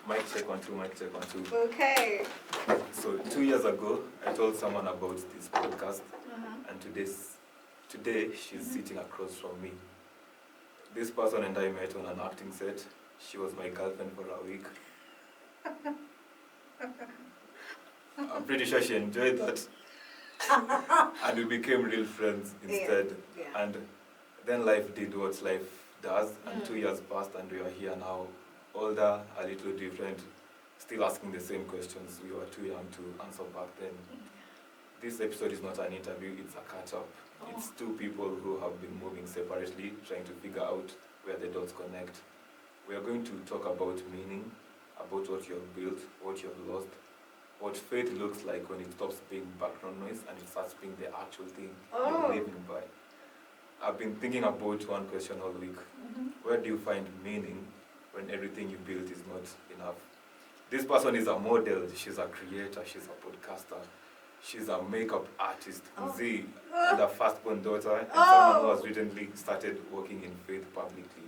Mic check 1 2, mic check 1 2. Okay. So 2 years ago, I told someone about this podcast, and today she's sitting across from me. This person and I met on an acting set. She was my girlfriend for a week. I'm pretty sure she enjoyed that. And we became real friends instead. Yeah. And then life did what life does, and 2 years passed, and we are here now, older, a little different, still asking the same questions we were too young to answer back then. This episode is not an interview, it's a catch-up. It's two people who have been moving separately, trying to figure out where the dots connect. We are going to talk about meaning, about what you have built, what you have lost, what faith looks like when it stops being background noise and it starts being the actual thing you're living by. I've been thinking about one question all week. Where do you find meaning when everything you build is not enough? This person is a model, she's a creator, she's a podcaster, she's a makeup artist, Z, and a firstborn daughter, and someone who has recently started working in faith publicly.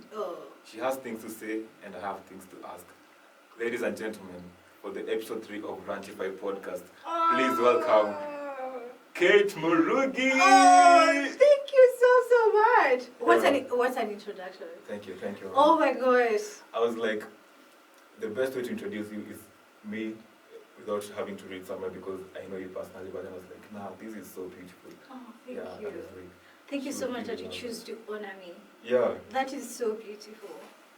She has things to say, and I have things to ask. Ladies and gentlemen, for the episode 3 of Branchify podcast, please welcome Kate Murugi! Thank you so much. What's an introduction? Thank you. Oh my gosh. I was like, the best way to introduce you is me without having to read somewhere because I know you personally, but I was like, nah, this is so beautiful. Oh, thank you. Thank you so much that you choose to honor me. Yeah. That is so beautiful.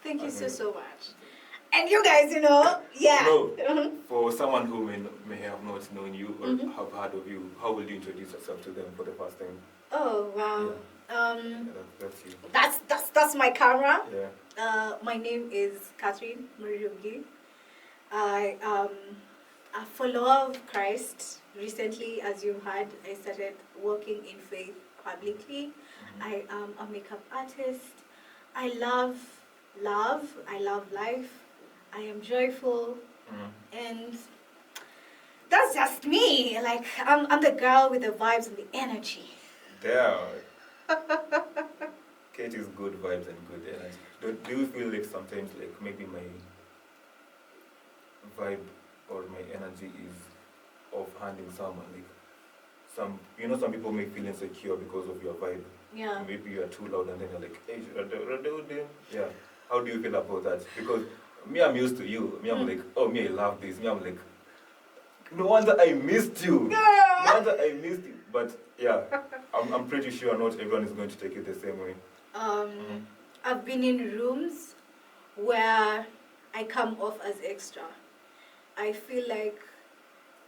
Thank you so much. And you guys, yeah. For someone who may have not known you or have heard of you, how will you introduce yourself to them for the first time? Oh wow. Yeah. That's you. That's my camera. Yeah. My name is Catherine Murugi. I am a follower of Christ. Recently, as you heard, I started working in faith publicly. I am a makeup artist. I love life. I am joyful, and that's just me. Like I'm the girl with the vibes and the energy. There. Kate is good vibes and good energy. Do you feel like sometimes like maybe my vibe or my energy is off-handing someone? Like some people may feel insecure because of your vibe. Yeah. Maybe you are too loud and then you're like, hey, should I do them? Yeah. How do you feel about that? Because me, I'm used to you. Me, I'm like, oh, me, I love this. Me, I'm like, no wonder I missed you. Yeah. No wonder I missed you. But yeah, I'm pretty sure not everyone is going to take it the same way. I've been in rooms where I come off as extra. I feel like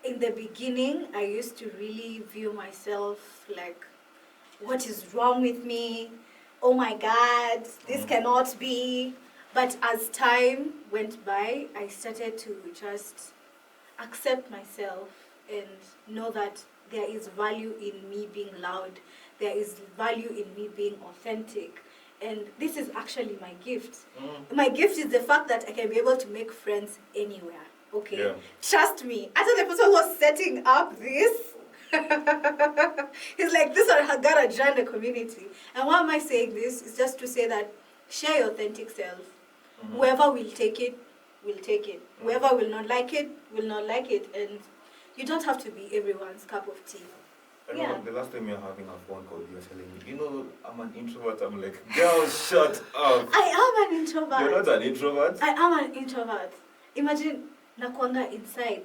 in the beginning, I used to really view myself like, what is wrong with me? Oh my God, this cannot be. But as time went by, I started to just accept myself and know that there is value in me being loud. There is value in me being authentic. And this is actually my gift. My gift is the fact that I can be able to make friends anywhere. Okay? Yeah. Trust me. After the person was setting up this, he's like, this one gotta join the community. And why am I saying this? It's just to say that share your authentic self. Whoever will take it, will take it. Whoever will not like it, will not like it. And you don't have to be everyone's cup of tea. I know the last time you're having a phone call, you're telling me, I'm an introvert. I'm like, girl, shut up. I am an introvert. You're not an introvert? I am an introvert. Imagine nakwanga inside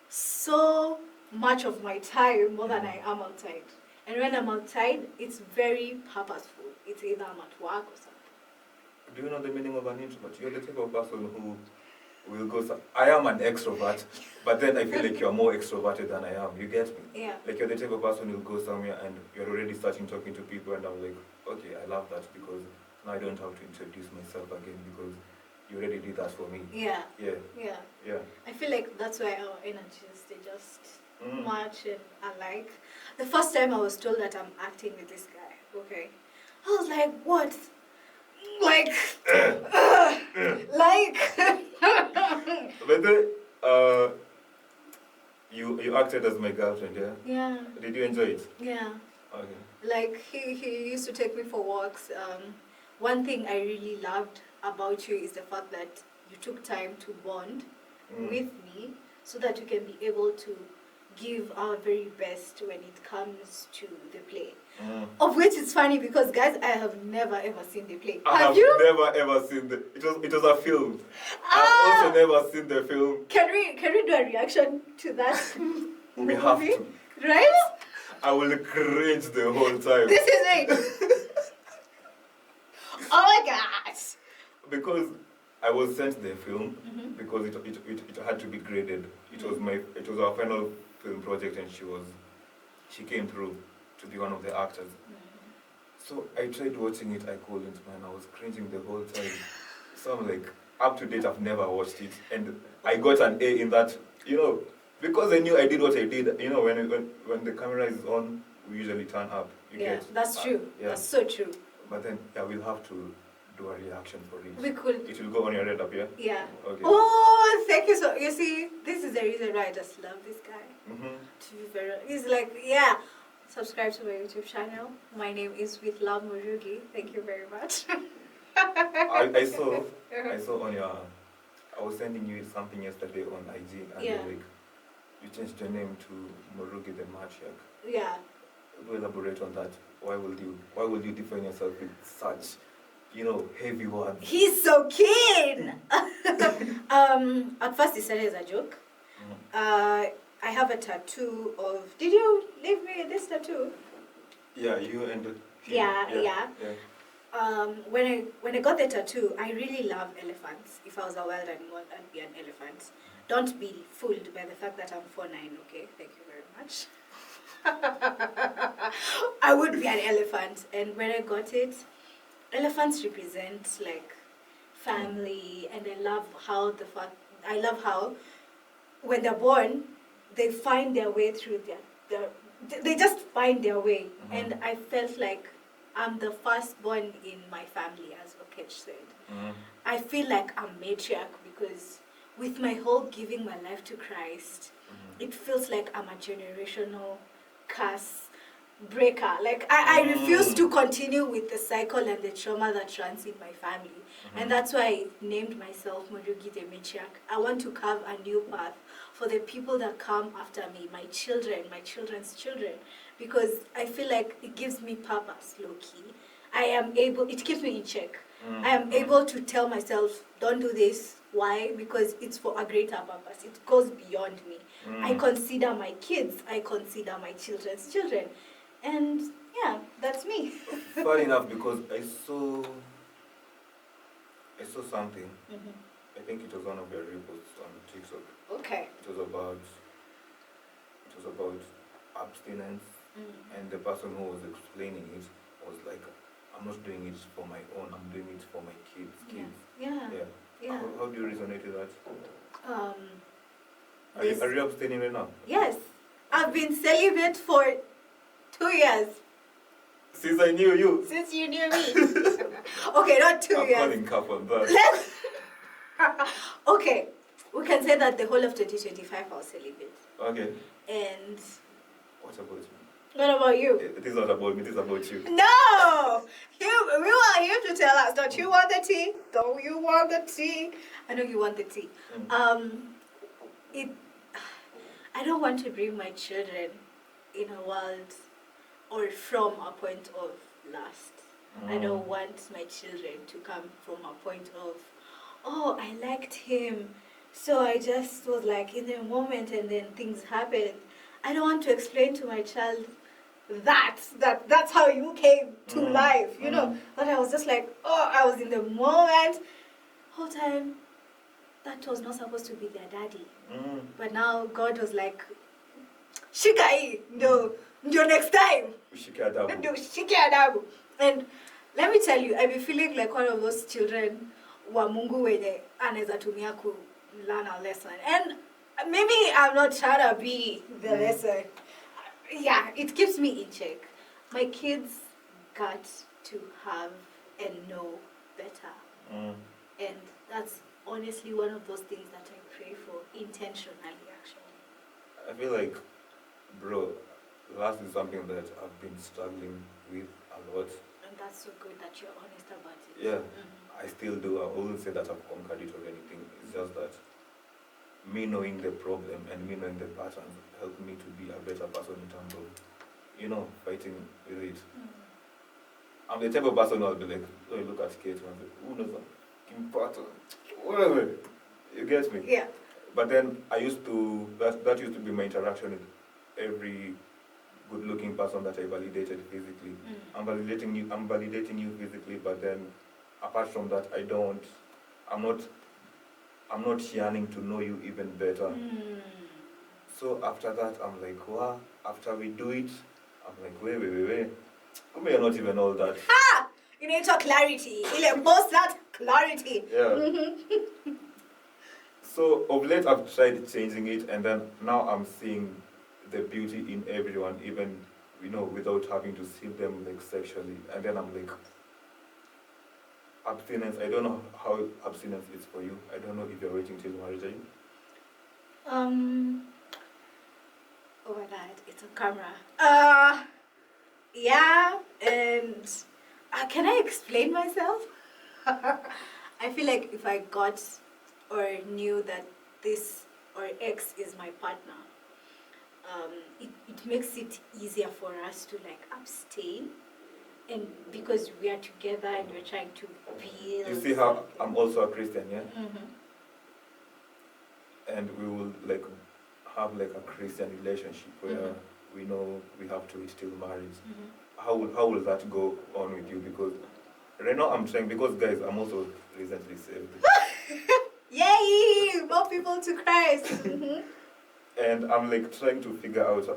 so much of my time more than I am outside. And when I'm outside, it's very purposeful. It's either I'm at work or something. Do you know the meaning of an introvert? You're the type of person who will go... I am an extrovert, but then I feel like you're more extroverted than I am. You get me? Yeah. Like you're the type of person who will go somewhere and you're already starting talking to people and I'm like, okay, I love that because now I don't have to introduce myself again because you already did that for me. Yeah. Yeah. I feel like that's why our energies, they just match and alike. The first time I was told that I'm acting with this guy, okay, I was like, what? Like, But then, you acted as my girlfriend, yeah? Yeah. Did you enjoy it? Yeah. Okay. Like, he used to take me for walks. One thing I really loved about you is the fact that you took time to bond with me so that we can be able to give our very best when it comes to the play. Of which it's funny because, guys, I have never ever seen the play. Have you? Never ever seen the. It was a film. I've also never seen the film. Can we do a reaction to that We have movie? to. Right? I will cringe the whole time. This is it. Oh my gosh. Because I was sent the film because it had to be graded. It was our final film project, and she came through to be one of the actors. So I tried watching it, I couldn't, man. I was cringing the whole time. So I'm like, up to date, I've never watched it, and I got an A in that, because I knew I did what I did. When the camera is on, we usually turn up. That's true. Yeah. That's so true. But then, we'll have to do a reaction for it. We could. It will go on your red up, yeah? Yeah. Okay. Oh, thank you so. You see, this is the reason why I just love this guy. To be very, he's like, subscribe to my YouTube channel. My name is with Love Murugi. Thank you very much. I saw on your. I was sending you something yesterday on IG, and you're like, you changed your name to Murugi the Matriarch. Yeah. We'll elaborate on that. Why would you define yourself with such, heavy words? He's so keen. At first, it started as a joke. I have a tattoo of. Did you leave me this tattoo? Yeah, you and. Yeah. When I got the tattoo, I really love elephants. If I was a wild animal, I'd be an elephant. Don't be fooled by the fact that I'm 4'9", okay? Thank you very much. I would be an elephant. And when I got it, elephants represent like family, and I love how when they're born, they find their way through they just find their way. And I felt like I'm the firstborn in my family, as Okech said. I feel like I'm matriarch because with my whole giving my life to Christ, it feels like I'm a generational curse breaker. Like I refuse to continue with the cycle and the trauma that runs in my family. And that's why I named myself Murugi the Matriarch. I want to carve a new path for the people that come after me, my children, my children's children, because I feel like it gives me purpose, low-key. It keeps me in check. I am able to tell myself, don't do this. Why? Because it's for a greater purpose. It goes beyond me. I consider my kids. I consider my children's children. And that's me. Funny enough, because I saw something. I think it was one of your reposts on TikTok. Okay. It was about abstinence, and the person who was explaining it was like, I'm not doing it for my own, I'm doing it for my kids. Yeah. How do you resonate with that? Are you abstaining right now? Yes. I've been celibate for 2 years. Since I knew you. Since you knew me. Okay, not 2 years. I'm calling cap on that. Okay. We can say that the whole of 2025 I was celibate. Okay. And what about you? What about you? It is not about me, it is about you. No! We want you to tell us. Don't you want the tea? Don't you want the tea? I know you want the tea. I don't want to bring my children in a world or from a point of lust. I don't want my children to come from a point of, oh, I liked him, so I just was like in the moment and then things happened. I don't want to explain to my child that's how you came to life, That I was just like, oh, I was in the moment. Whole time, that was not supposed to be their daddy. But now God was like, Shikai, no, next time. Shiki. And let me tell you, I've been feeling like one of those children wa Mungu wenye anaweza tumia ku learn a lesson. And maybe I'm not trying to be the lesson. Yeah, it keeps me in check. My kids got to have and know better. And that's honestly one of those things that I pray for intentionally, actually. I feel like, bro, lust is something that I've been struggling with a lot. And that's so good that you're honest about it. Yeah, I still do. I wouldn't say that I've conquered it or anything. It's just that me knowing the problem and me knowing the patterns helped me to be a better person in terms of, fighting with it. I'm the type of person who'll be like, oh, you look at Kate and I'm like, who knows that? Give me pattern. Whatever. You get me? Yeah. But then that used to be my interaction with every good-looking person that I validated physically. I'm validating you physically, but then apart from that, I'm not yearning to know you even better. So after that, I'm like, wow, after we do it, I'm like, wait. Come you're not even all that. Ha! You need to clarity. You post that clarity. Yeah. So of late I've tried changing it, and then now I'm seeing the beauty in everyone, even without having to see them like sexually. And then I'm like, abstinence. I don't know how abstinence is for you. I don't know if you're waiting till marriage. Are you? Oh my God, it's on camera. Yeah, and can I explain myself? I feel like if I got or knew that this or X is my partner, it makes it easier for us to like abstain, and because we are together and we're trying to build. You see how I'm also a Christian, yeah? And we will like have like a Christian relationship where we know we have to wait till marriage. How will that go on with you? Because right now I'm trying, because guys, I'm also recently saved. Yay! More people to Christ. And I'm like trying to figure out, so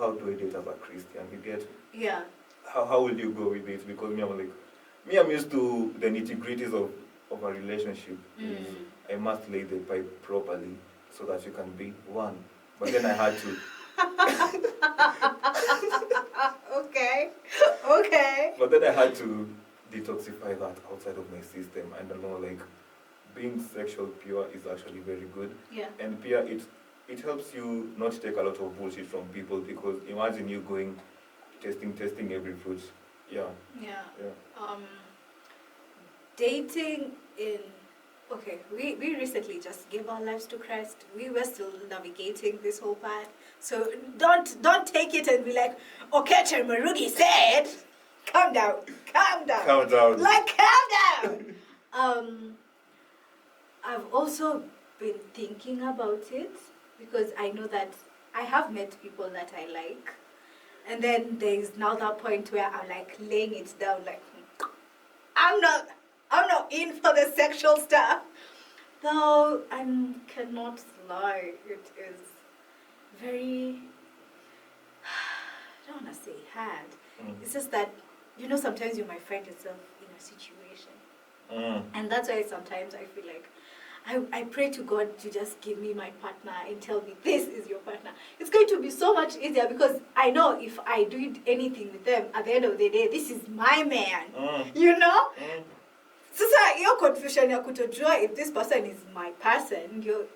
how do I date as a Christian? You get? Yeah. How will you go with it? Because I'm used to the nitty-gritties of a relationship. I must lay the pipe properly so that you can be one. But then I had to. Okay. But then I had to detoxify that outside of my system. I don't know, like, being sexual pure is actually very good. Yeah. And pure, it helps you not take a lot of bullshit from people, because imagine you going testing every fruit. Yeah. Dating in we recently just gave our lives to Christ. We were still navigating this whole path, so don't take it and be like, okay, Murugi said, calm down. Like, calm down. I've also been thinking about it, because I know that I have met people that I like. And then there's now that point where I'm like laying it down, like, I'm not in for the sexual stuff. Though I cannot lie, it is very, I don't want to say hard. It's just that, sometimes you might find yourself in a situation. And that's why sometimes I feel like I pray to God to just give me my partner and tell me this is your partner. It's going to be so much easier, because I know if I do anything with them, at the end of the day, this is my man. Sasa hiyo confusion ya kutojua if this person is my person, you're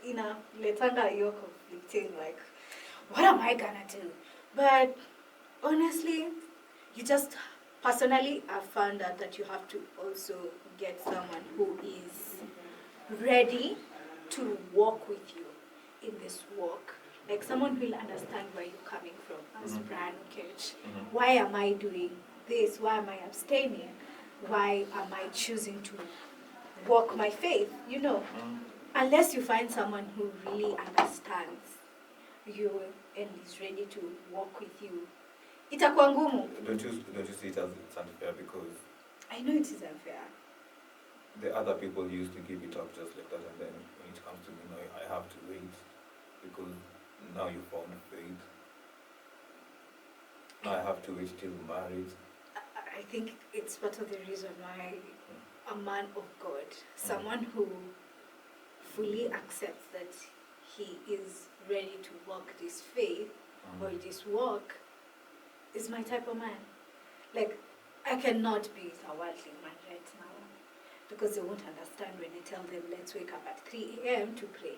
conflicting, like, what am I gonna do? But honestly, personally, I've found out that you have to also get someone who is ready to walk with you in this walk. Like someone who will understand where you're coming from, as Brian Okech. Why am I doing this? Why am I abstaining? Why am I choosing to walk my faith? Unless you find someone who really understands you and is ready to walk with you, itakuwa ngumu. Don't you see it as it's unfair? Because I know it is unfair. The other people used to give it up just like that, and then when it comes to me now, I have to wait, because now you found faith. Now I have to wait till marriage. I think it's part of the reason why a man of God, someone who fully accepts that he is ready to walk this faith or this walk, is my type of man. Like, I cannot be with a worldly man right now, because they won't understand when I tell them, let's wake up at 3 a.m. to pray.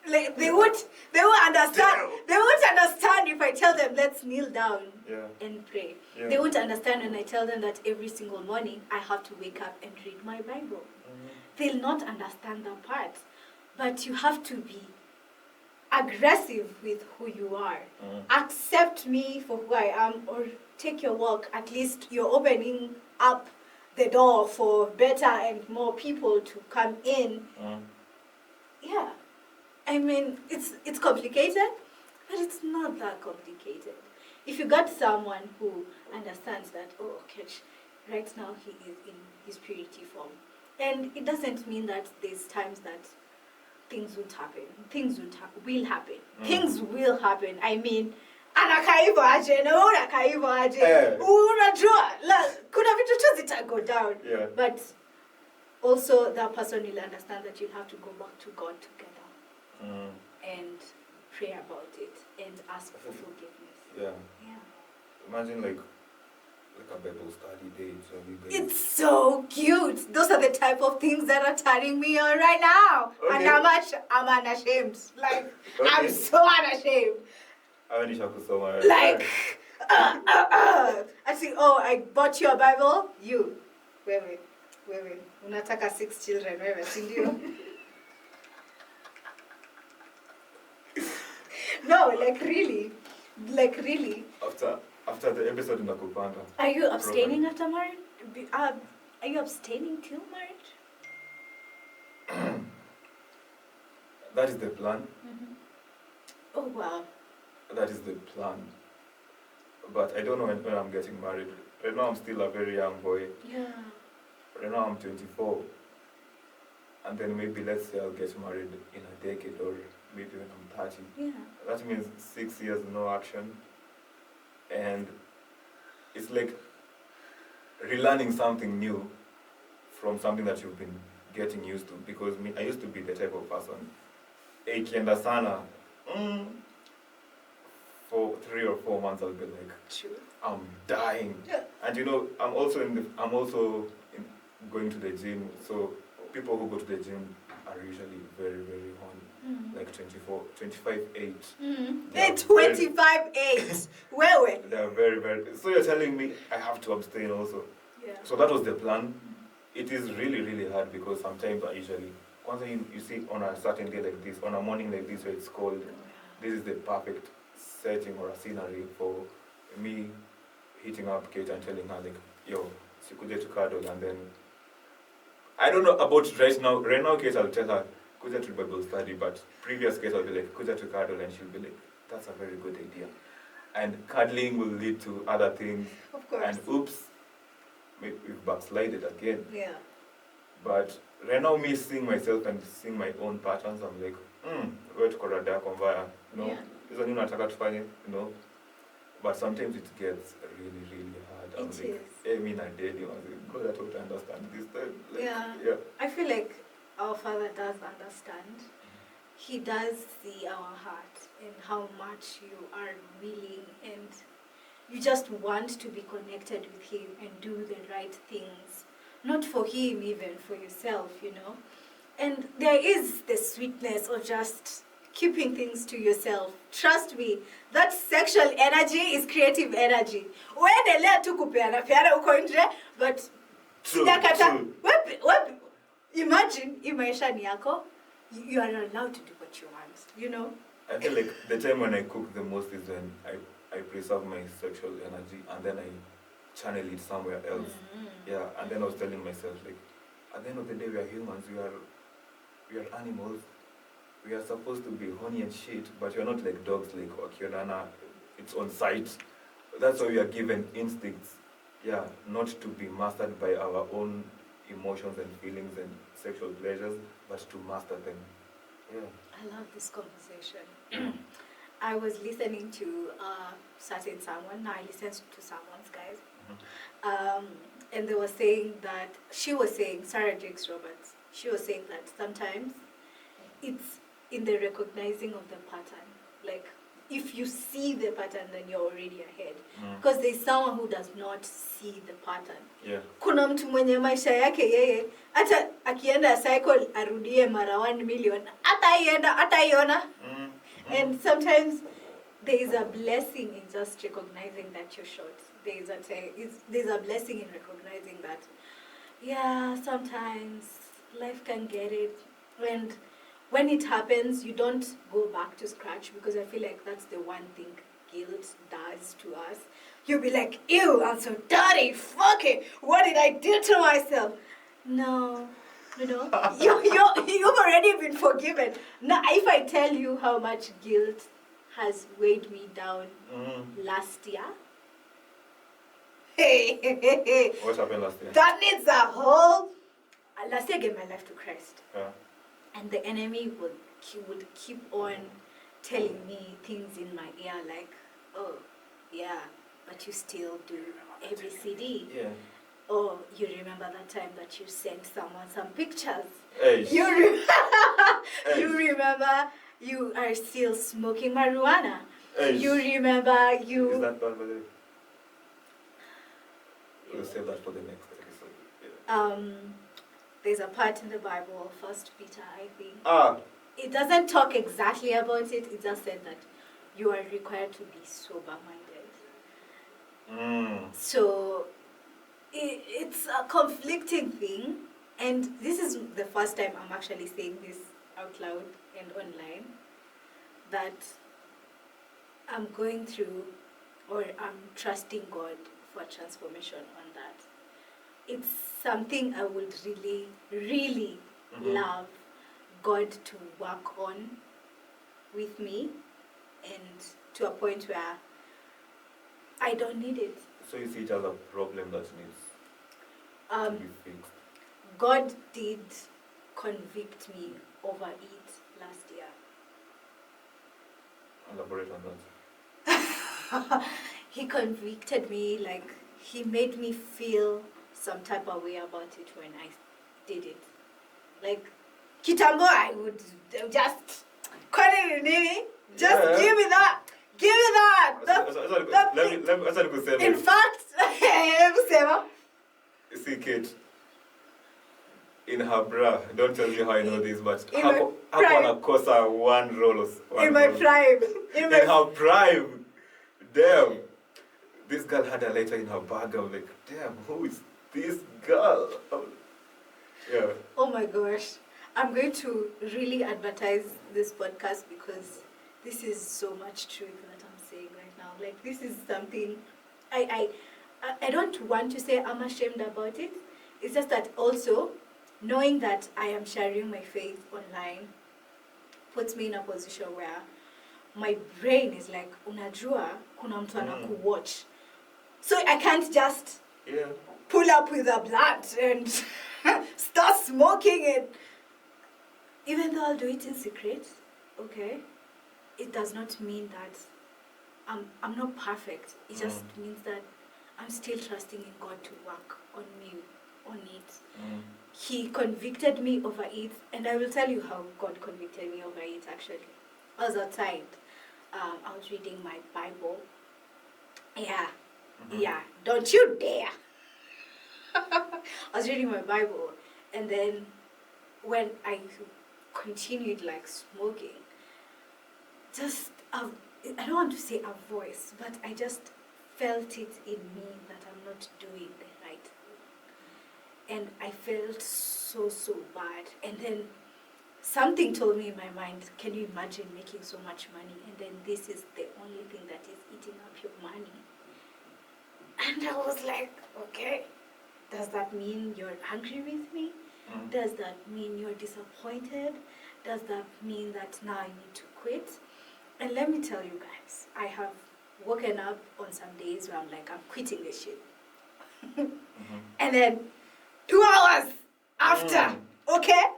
Like, they won't understand. They won't understand if I tell them, let's kneel down and pray. They won't understand when I tell them that every single morning I have to wake up and read my Bible. They'll not understand that part. But you have to be aggressive with who you are. Accept me for who I am, or take your walk. At least you're opening up the door for better and more people to come in. Yeah. I mean, it's complicated, but it's not that complicated. If you got someone who understands that, oh, okay, right now he is in his purity form. And it doesn't mean that there's times that things won't happen. Things will happen. Things will happen. I mean, anakaiva aje na wewe unakaiva aje. Unajua, kuna vitu tu zita go down. Yeah. But also that person will understand that you'll have to go back to God together and pray about it and ask for forgiveness. Yeah. Yeah. Imagine like a Bible study date. So you guys... It's so cute. Those are the type of things that are turning me on right now. Okay. And I'm unashamed. Like, I'm so unashamed. Like, I think, oh, I bought you a Bible. You, wewe, unataka 6 children, wewe, sindio? No, like really. After the episode in Nakupanda. Are you abstaining after marriage? Are you abstaining till marriage? That is the plan. Oh wow. That is the plan. But I don't know when I'm getting married. Right now I'm still a very young boy. Yeah. Right now I'm 24. And then maybe let's say I'll get married in a decade or maybe when I'm 30. Yeah. That means 6 years no action. And it's like relearning something new from something that you've been getting used to. Because I used to be the type of person, ikienda sana, for 3 or 4 months I'll be like, True. I'm dying. Yeah. And you know, I'm also going to the gym. So people who go to the gym are usually very, very horny. Like 25, 8. 25, 8. Where? They are very, very... So you're telling me I have to abstain also? Yeah. So that was the plan. It is really, really hard because sometimes I usually... Once you see on a certain day like this, on a morning like this where it's cold, this is the perfect setting or a scenery for me hitting up Kate and telling her like, yo, sikuje to cuddle, and then... I don't know about right now. Right now, Kate, I'll tell her, kuja to Bible study, but previous case I'll be like, kuja to cuddle, and she'll be like, that's a very good idea. And cuddling will lead to other things. Of course. And oops, we've backslided again. Yeah. But right now, me seeing myself and seeing my own patterns, I'm like, wewe tuko rada yako mbaya, you know, hizo nini unataka tufanye, you know. But sometimes it gets really, really hard. I'm like, I mean, I did, you know, God, I don't understand this time. Like, yeah. I feel like our Father does understand. He does see our heart and how much you are willing and you just want to be connected with Him and do the right things. Not for Him, even for yourself, you know. And there is the sweetness of just keeping things to yourself. Trust me, that sexual energy is creative energy. Uendelea tu kupeana uko nje, but sijakata. Imagine maisha ni yako, you are allowed to do what you want, you know. I feel like the time when I cook the most is when I preserve my sexual energy and then I channel it somewhere else. Yeah, and then I was telling myself, like, at the end of the day, we are humans, we are animals. We are supposed to be horny and shit, but we are not like dogs, like Okionana, it's on sight. That's why we are given instincts, yeah, not to be mastered by our own emotions and feelings and sexual pleasures, but to master them. Yeah. I love this conversation. I was listening to certain someone. Now I listen to someone's guys. And they were saying that, Sarah Jakes Roberts, she was saying that sometimes it's in the recognizing of the pattern. Like, if you see the pattern, then you're already ahead. Because there's someone who does not see the pattern. Yeah. Kuna mtu mwenye maisha yake yeye, hata akienda cycle arudie mara 1 million, hata iona. And sometimes there is a blessing in just recognizing that you're short. There's a blessing in recognizing that, yeah, sometimes life can get it. And when it happens, you don't go back to scratch, because I feel like that's the one thing guilt does to us. You'll be like, ew, I'm so dirty, fuck it, what did I do to myself? No, you've already been forgiven. Now, if I tell you how much guilt has weighed me down last year, hey, What happened last year? that needs a whole. Last year I gave my life to Christ. Yeah. And the enemy would keep on telling me things in my ear like, oh, yeah, but you still do ABCD. Yeah. Oh, you remember that time that you sent someone some pictures? Hey. You remember you are still smoking marijuana? Hey. You remember you... Is that bad, by the way? We'll save that for the next episode. Yeah. There's a part in the Bible, First Peter, I think. It doesn't talk exactly about it. It just said that you are required to be sober-minded. So it's a conflicting thing, and this is the first time I'm actually saying this out loud and online, that I'm going through, or I'm trusting God for transformation on that. It's something I would really, really love God to work on with me, and to a point where I don't need it. So you see it as a problem that needs to be fixed? God did convict me over it last year. Elaborate on that. He convicted me, like, he made me feel some type of way about it when I did it. Like, kitambo, I would just give me that. Give me that. In fact, see, Kate, in her bra, don't tell me how I know this, but in how can Kosa one roll? In my prime. In her prime. Damn. This girl had a letter in her bag. I'm like, damn, who is this girl? Yeah. Oh my gosh. I'm going to really advertise this podcast, because this is so much truth that I'm saying right now. Like, this is something I don't want to say I'm ashamed about it. It's just that also knowing that I am sharing my faith online puts me in a position where my brain is like, unajua kuna mtu anakuwatch. So I can't just pull up with a blunt and start smoking it. Even though I'll do it in secret, okay, it does not mean that I'm not perfect. It just means that I'm still trusting in God to work on me, on it. He convicted me over it, and I will tell you how God convicted me over it, actually. I was outside. I was reading my Bible. Yeah, don't you dare. I was reading my Bible, and then when I continued like smoking, just I don't want to say a voice, but I just felt it in me that I'm not doing the right thing. And I felt so bad. And then something told me in my mind, can you imagine making so much money, and then this is the only thing that is eating up your money? And I was like, okay, does that mean you're angry with me? Does that mean you're disappointed? Does that mean that now I need to quit? And let me tell you guys, I have woken up on some days where I'm like, I'm quitting this shit. And then 2 hours after, okay,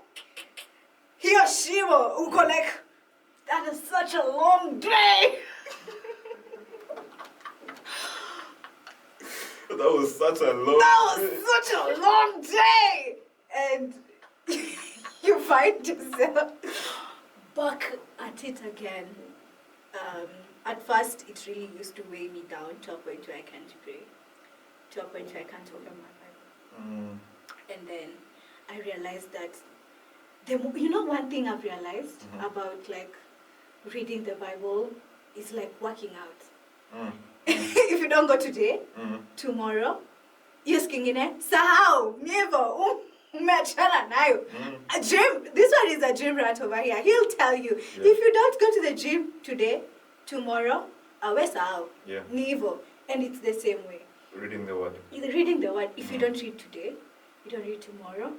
Hiroshima, uko like, that is such a long day. That was such a long day. And you find yourself back at it again. At first, it really used to weigh me down to a point where I can't pray, to a point where I can't open my Bible. And then I realized that, one thing I've realized about like reading the Bible is like working out. If you don't go today, tomorrow, hiyo siku ingine, sahau, never. Umeachana nayo. A gym, this one is a gym rat over here. He'll tell you, Yeah. if you don't go to the gym today, tomorrow, awesome. Yeah. Nivo. And it's the same way. Reading the word. Reading the word. If you don't read today, you don't read tomorrow,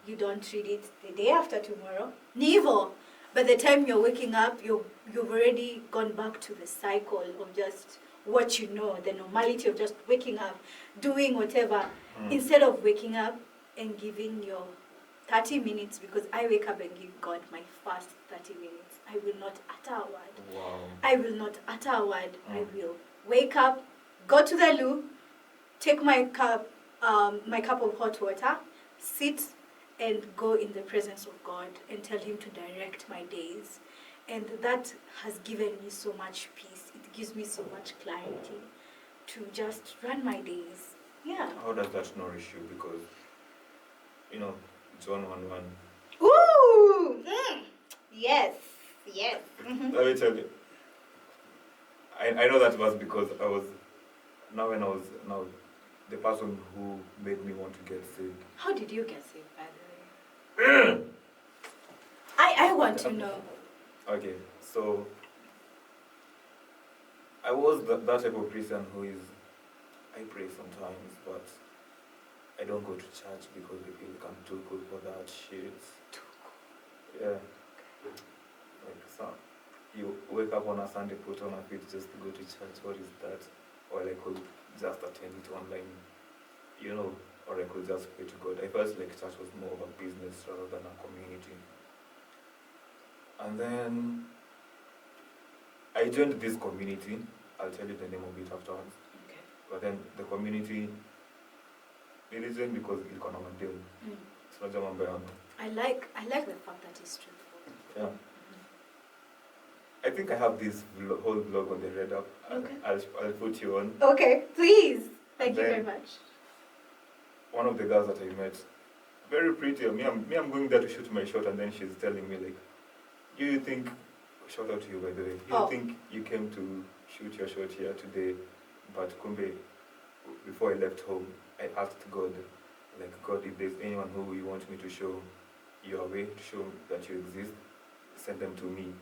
you don't read it the day after tomorrow. Nivo. By the time you're waking up, you've already gone back to the cycle of just what you know, the normality of just waking up, doing whatever, instead of waking up and giving your 30 minutes, because I wake up and give God my first 30 minutes. I will not utter a word. Wow. I will not utter a word. I will wake up, go to the loo, take my cup of hot water, sit and go in the presence of God and tell Him to direct my days. And that has given me so much peace. It gives me so much clarity to just run my days. Yeah. How does that nourish you? Because, John 1:1. Ooh! Yes. Yes. Let me tell you. I know that was because the person who made me want to get saved. How did you get saved, by the way? I want to know. Okay, so I was that type of Christian I pray sometimes, but I don't go to church because I feel like I'm too good for that shit. Yeah. Like, so you wake up on a Sunday, put on a fit just to go to church. What is that? Or I could just attend it online, or I could just pray to God. I felt like church was more of a business rather than a community. And then I joined this community. I'll tell you the name of it afterwards. Okay. But then the community, religion because it's on a deal. It's not German Bayern. I like the fact that it's straightforward. Yeah. I think I have this whole blog on the Red App. Okay. I'll put you on. Okay, please. Thank you Then- very much. One of the girls that I met, very pretty. I'm going there to shoot my shot, and then she's telling me like, you think, shout out to you by the way, you think you came to shoot your shot here today, but Kumbe, before I left home, I asked God, like, God, if there's anyone who you want me to show your way, to show that you exist, send them to me.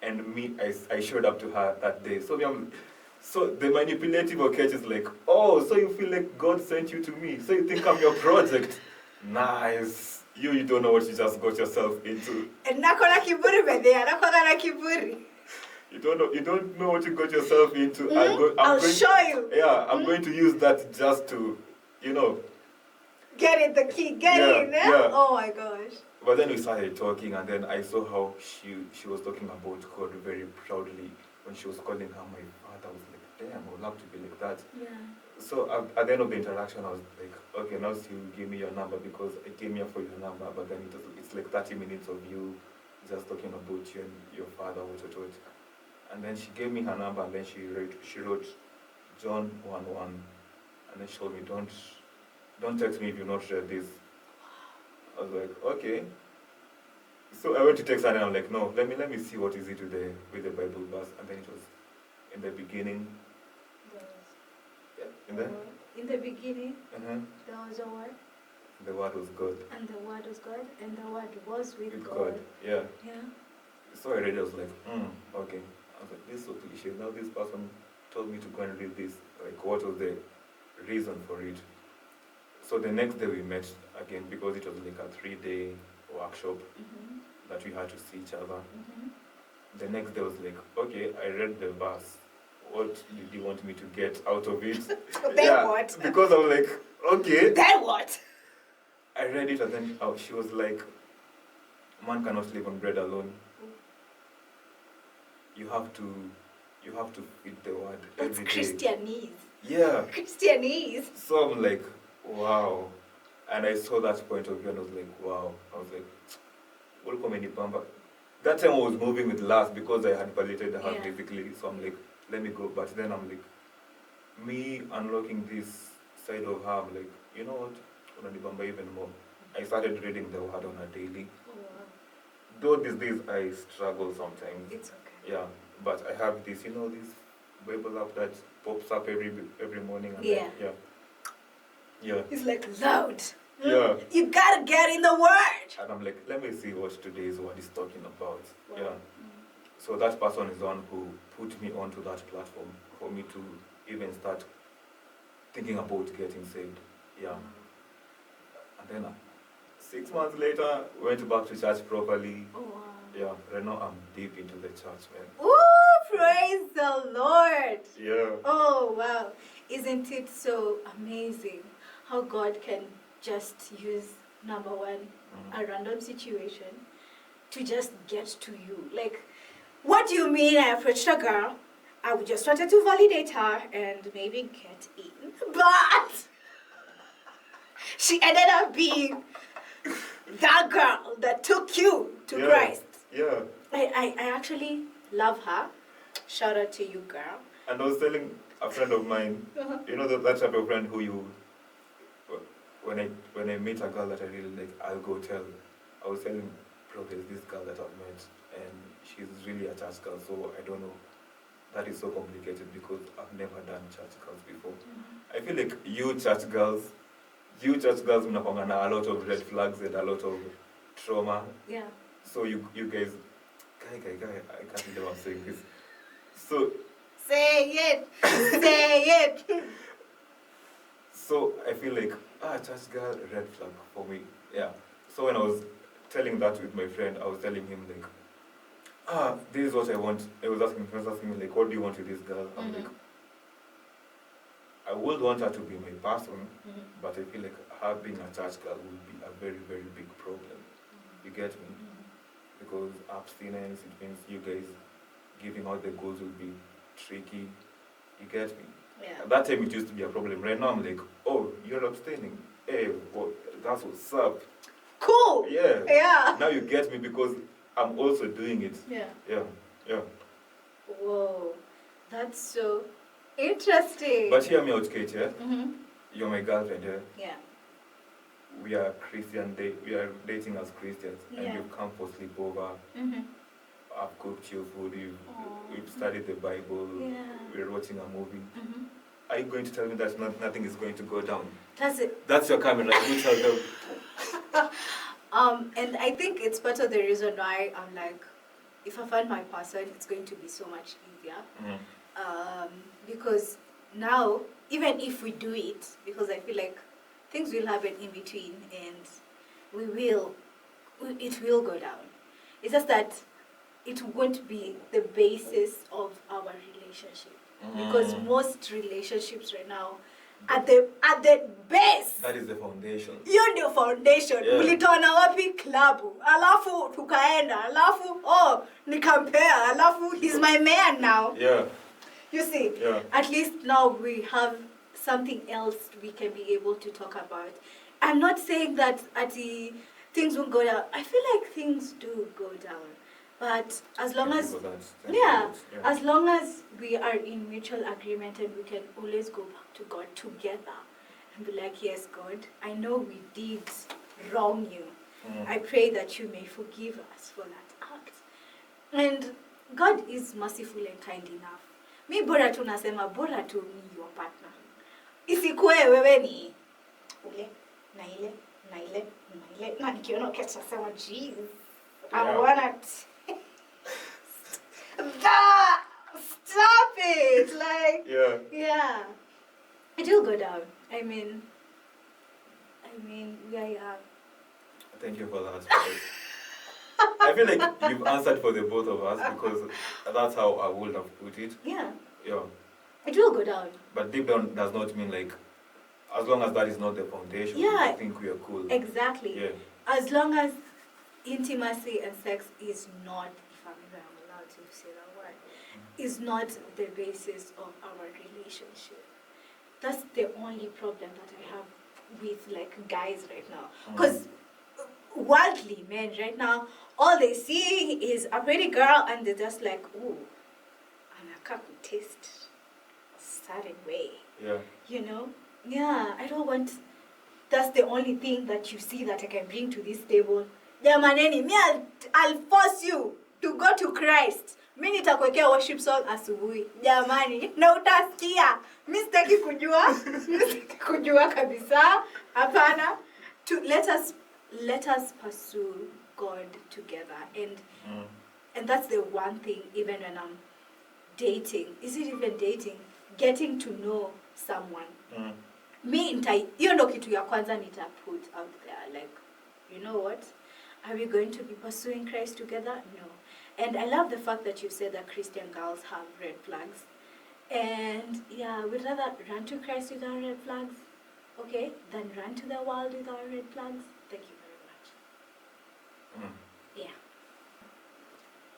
And I showed up to her that day. So the manipulative catch is like, oh, so you feel like God sent you to me, so you think I'm your project. Nice. You don't know what you just got yourself into. And nakona kiburi bedea, nakona kiburi. You don't know what you got yourself into. I'll show you. Yeah, I'm going to use that just to, Get it, the key, get it. Eh? Yeah. Oh my gosh. But then we started talking, and then I saw how she was talking about God very proudly when she was calling her my father. I was like, damn, I would love to be like that. Yeah. So at the end of the interaction, I was like, okay, now you give me your number because I came here for your number, but then it's like 30 minutes of you just talking about you and your father, what. And then she gave me her number, and then she wrote John 1:1, and then she told me, don't text me if you've not read this. I was like, okay. So I went to text her, and I'm like, no, let me see what is it with the Bible verse, and then it was in the beginning. In the beginning, there was a word. The word was God. And the word was God, and the word was with God. Yeah. Yeah. So I read it, I was like, okay. I was like, this is so cliche. Now this person told me to go and read this. Like, what was the reason for it? So the next day we met again because it was like a 3-day workshop that we had to see each other. The next day was like, okay, I read the verse. What did you want me to get out of it? Then what? Because I was like, okay. Then what? I read it, and then she was like, man cannot live on bread alone. You have to feed the word every day. Christianese. Yeah. Christianese. So I'm like, wow. And I saw that point of view, and I was like, wow. I was like, welcome any pamba. That time I was moving with last because I had validated the house basically. So I'm like, let me go. But then I'm like, me unlocking this side of her, I'm like, you know what? Unanibamba even more. I started reading the word on a daily. Oh, wow. Though these days I struggle sometimes. It's okay. Yeah, but I have this, this Bible app that pops up every morning. And Yeah. Yeah. It's like loud. Yeah. You gotta get in the word. And I'm like, let me see what today's word is talking about. Wow. Yeah. So that person is the one who put me onto that platform for me to even start thinking about getting saved. Yeah. And then 6 months later, went back to church properly. Oh, wow. Yeah. Right now I'm deep into the church, man. Ooh, praise the Lord. Yeah. Oh, wow. Isn't it so amazing how God can just use, number one, a random situation to just get to you? Like, what do you mean I approached a girl? I just wanted to validate her and maybe get in. But she ended up being that girl that took you to Christ. Yeah. I actually love her. Shout out to you, girl. And I was telling a friend of mine, you know that type of friend who you, when I meet a girl that I really like, I'll go tell. I was telling, bro, there's this girl that I've met, and she's really a church girl, so I don't know. That is so complicated because I've never done church girls before. I feel like you church girls mnakwanga na a lot of red flags and a lot of trauma. Yeah. So you guys, guy, I can't believe I'm saying this. So say it. So I feel like, church girl, red flag for me. Yeah. So when I was telling that with my friend, I was telling him like, this is what I want. He was asking me like, what do you want with this girl? I'm like, I would want her to be my person, but I feel like her being a church girl would be a very, very big problem. You get me? Because abstinence, it means you guys giving out the goals will be tricky. You get me? Yeah. At that time it used to be a problem. Right now I'm like, oh, you're abstaining. Hey, that's what's up. Cool. Yeah. Yeah. Now you get me because I'm also doing it. Yeah. Yeah. Whoa, that's so interesting. But hear me out, Kate, yeah? You're my girlfriend, yeah? Yeah. We are Christian, we are dating as Christians, and Yeah. you've come for sleepover. I've cooked your food, we've studied the Bible, we're watching a movie. Are you going to tell me that nothing is going to go down? That's it. That's your camera, you tell them. And I think it's part of the reason why I'm like, if I find my person, it's going to be so much easier. Because now, even if we do it, because I feel like things will happen in between and it will go down. It's just that it won't be the basis of our relationship. Because most relationships right now, at the base, that is the foundation. Hiyo ndio foundation. Yeah. Ulitoana wapi klabu? Alafu tukaenda. Alafu nikampea. Alafu he's my man now. Yeah. You see? Yeah. At least now we have something else we can be able to talk about. I'm not saying that things won't go down. I feel like things do go down. But as long as as long as we are in mutual agreement and we can always go back to God together and be like, yes, God, I know we did wrong you. I pray that you may forgive us for that act. And God is merciful and kind enough. Mi bora tu nasema bora tu ni your partner. Isikue wewe ni ule na ile na ile na ile na nikiona kesho nasema jeez. I wanna stop it. Like yeah. It will go down. I mean yeah. Thank you for that. I feel like you've answered for the both of us because that's how I would have put it. Yeah. Yeah. It will go down. But deep down does not mean like, as long as that is not the foundation, I think we are cool. Exactly. Yeah. As long as intimacy and sex is not, if I'm allowed to say that word, is not the basis of our relationship. That's the only problem that I have with like guys right now. Because worldly men right now, all they see is a pretty girl and they're just like, ooh, and I can't taste a certain way. Yeah. You know? Yeah, I don't want, that's the only thing that you see that I can bring to this table. Jamaneni, I'll force you to go to Christ. Mimi nitakuwekea worship song asubuhi. Jamani, na utasikia. Mimi sitaki kujua kabisa. Hapana. to let us pursue God together, and that's the one thing. Even when I'm dating, is it even dating? Getting to know someone. Me hiyo ndo kitu ya kwanza nita put out there, like, you know what, are we going to be pursuing Christ together? No. And I love the fact that you said that Christian girls have red flags, and yeah, we'd rather run to Christ with our red flags, okay, than run to the world with our red flags. Thank you very much. Yeah.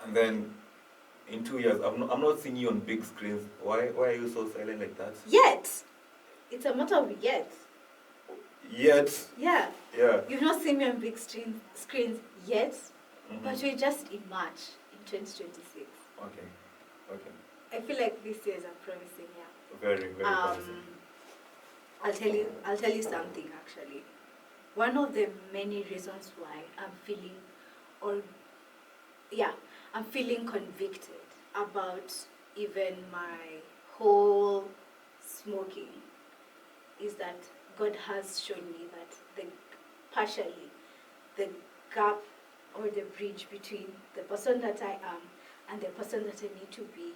And then in 2 years, I'm not seeing you on big screens. Why are you so silent like that? Yet. It's a matter of yet. Yet? Yeah. Yeah. You've not seen me on big screens yet, but we're just in March, in 2026. Okay. I feel like this year is promising, yeah. Very, very promising. I'll tell you something actually. One of the many reasons why I'm feeling convicted about even my whole smoking is that God has shown me that partially the gap or the bridge between the person that I am and the person that I need to be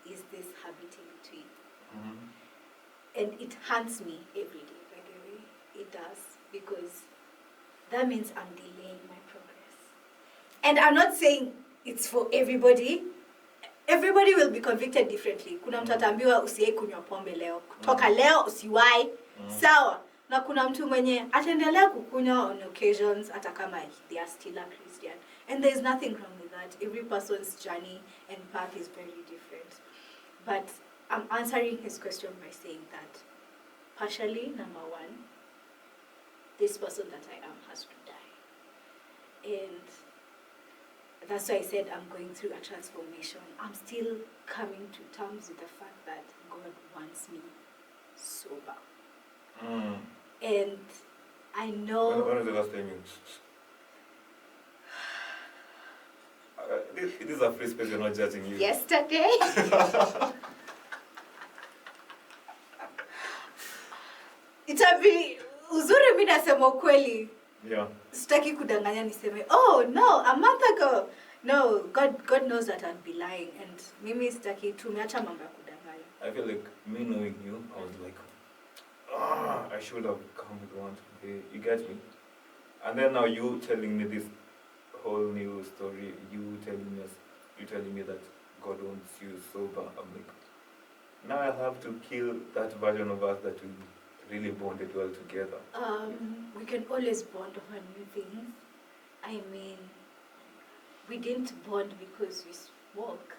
is this habit in between. And it haunts me every day, by the way. It does, because that means I'm delaying my progress. And I'm not saying it's for everybody. Everybody will be convicted differently. Kuna mtu ataambiwa usiwahi kunywa pombe leo. Kutoka leo usiwahi. Sawa. Na kuna mtu mwenye ataendelea kukunywa on occasions hata kama they are still a Christian. And there's nothing wrong with that. Every person's journey and path is very different. But I'm answering his question by saying that partially, number one, this person that I am has to die. And that's why I said I'm going through a transformation. I'm still coming to terms with the fact that God wants me sober. And I know... When was the last time you... It is a free space, you're not judging you. Yesterday. Itabi uzuri mimi nasema ukweli. Yeah. Sitaki kudanganya niseme, oh no, a month ago. No, God knows that I'd be lying, and mimi sitaki tumeacha mambo ya kudanganya. I feel like me knowing you, I was like, I should have come with one today. You get me? And then now you telling me this whole new story, you telling me that God wants you sober. I'm like, now I have to kill that version of us that we really bonded well together. We can always bond over new things. I mean, we didn't bond because we smoke.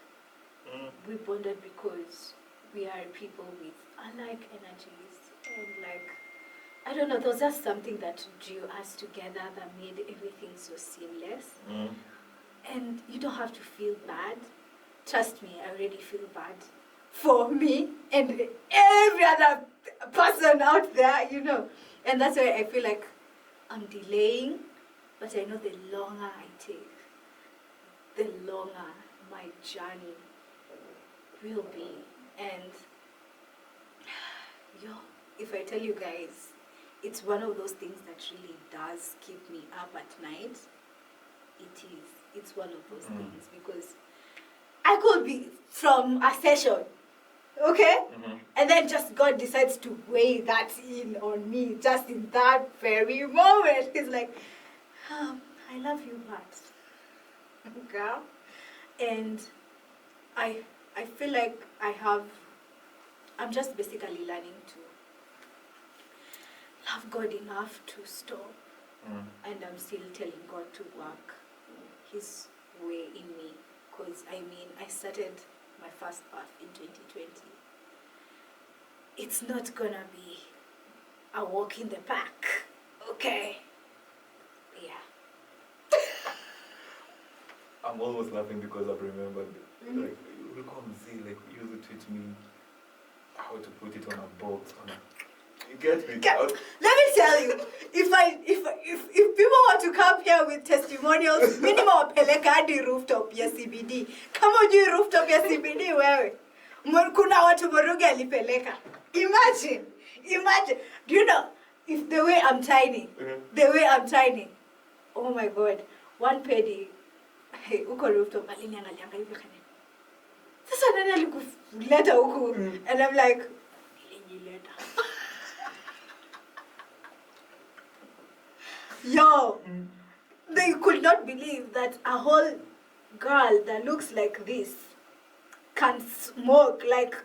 We bonded because we are people with alike energies, and like, I don't know, there was just something that drew us together that made everything so seamless. And you don't have to feel bad. Trust me, I already feel bad for me and every other person out there, you know. And that's why I feel like I'm delaying, but I know the longer I take, the longer my journey will be. And if I tell you guys, it's one of those things that really does keep me up at night. It is. It's one of those things, because I could be from a session, okay? And then just God decides to weigh that in on me just in that very moment. He's like, I love you, but girl. And I feel like I'm just basically learning to love God enough to stop. And I'm still telling God to work His way in me. Because, I mean, I started my first path in 2020. It's not gonna be a walk in the park, okay? Yeah. I'm always laughing because I've remembered, like, you will come see, like, you used to teach me how to put it on a box, you get me? Let me tell you, if people want to come here with testimonials, minimum peleka hadi rooftop ya CBD. Kama hujui rooftop ya CBD wewe, kuna watu Murugi alipeleka. Imagine. Do you know, if the way I'm tiny, oh my God, one penny, hey, uko rooftop, aliniangalianga hivi kanini. Sasa nani alikuleta huku? And I'm like, nilijileta. Yo, they could not believe that a whole girl that looks like this can smoke like.